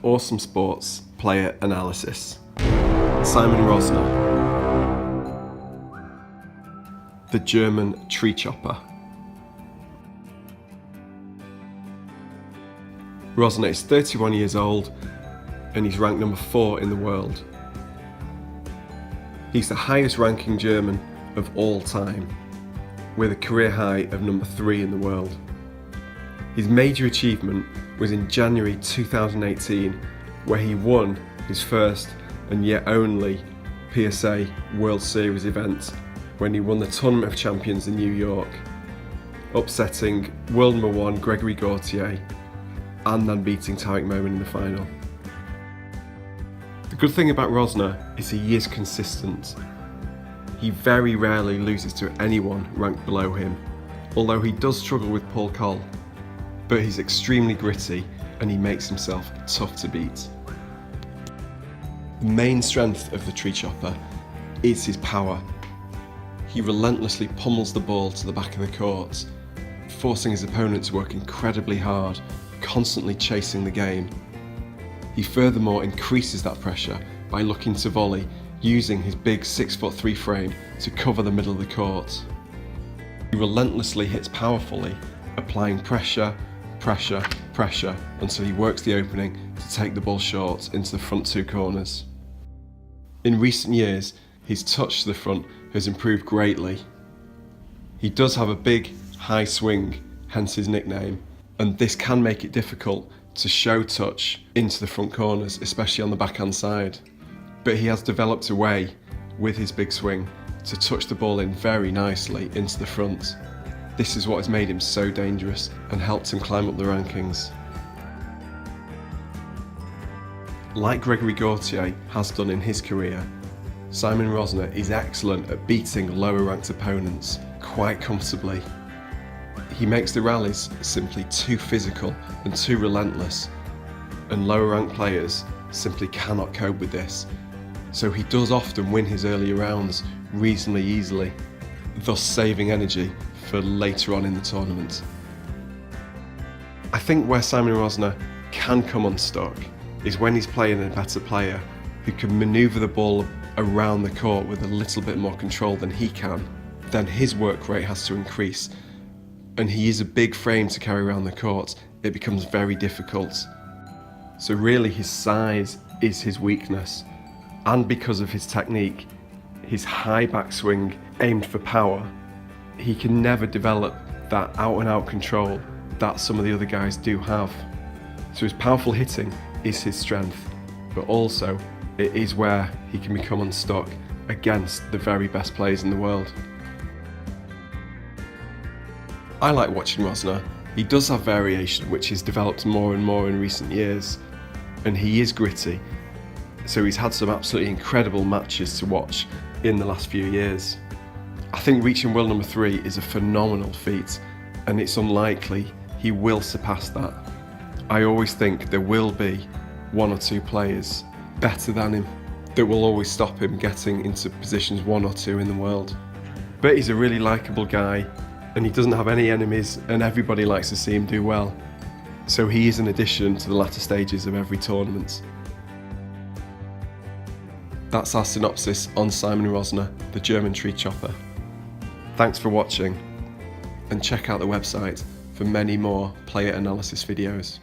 AWsome Sports Player Analysis. Simon Rosner, the German tree chopper. Rosner is 31 years old and he's ranked number 4 in the world. He's the highest ranking German of all time, with a career high of number 3 in the world. His major achievement was in January 2018, where he won his first and yet only PSA World Series event, when he won the Tournament of Champions in New York, upsetting world number 1 Gregory Gaultier and then beating Tariq Momin in the final. The good thing about Rosner is he is consistent. He very rarely loses to anyone ranked below him, although he does struggle with Paul Coll, but he's extremely gritty and he makes himself tough to beat. The main strength of the tree chopper is his power. He relentlessly pummels the ball to the back of the court, forcing his opponent to work incredibly hard, constantly chasing the game. He furthermore increases that pressure by looking to volley, using his big 6'3" frame to cover the middle of the court. He relentlessly hits powerfully, applying pressure, pressure, pressure until he works the opening to take the ball short into the front 2 corners. In recent years, his touch to the front has improved greatly. He does have a big, high swing, hence his nickname, and this can make it difficult to show touch into the front corners, especially on the backhand side. But he has developed a way, with his big swing, to touch the ball in very nicely into the front. This is what has made him so dangerous and helped him climb up the rankings. Like Gregory Gaultier has done in his career, Simon Rosner is excellent at beating lower ranked opponents quite comfortably. He makes the rallies simply too physical and too relentless, and lower ranked players simply cannot cope with this, so he does often win his earlier rounds reasonably easily, thus saving energy for later on in the tournament. I think where Simon Rosner can come unstuck is when he's playing a better player who can manoeuvre the ball around the court with a little bit more control than he can. Then his work rate has to increase, and he is a big frame to carry around the court. It becomes very difficult. So really his size is his weakness, and because of his technique, his high backswing aimed for power, he can never develop that out-and-out control that some of the other guys do have. So his powerful hitting is his strength, but also it is where he can become unstuck against the very best players in the world. I like watching Rosner. He does have variation, which he's developed more and more in recent years, and he is gritty, so he's had some absolutely incredible matches to watch in the last few years. I think reaching world number 3 is a phenomenal feat, and it's unlikely he will surpass that. I always think there will be 1 or 2 players better than him that will always stop him getting into positions 1 or 2 in the world. But he's a really likeable guy, and he doesn't have any enemies, and everybody likes to see him do well. So he is an addition to the latter stages of every tournament. That's our synopsis on Simon Rosner, the German tree chopper. Thanks for watching, and check out the website for many more player analysis videos.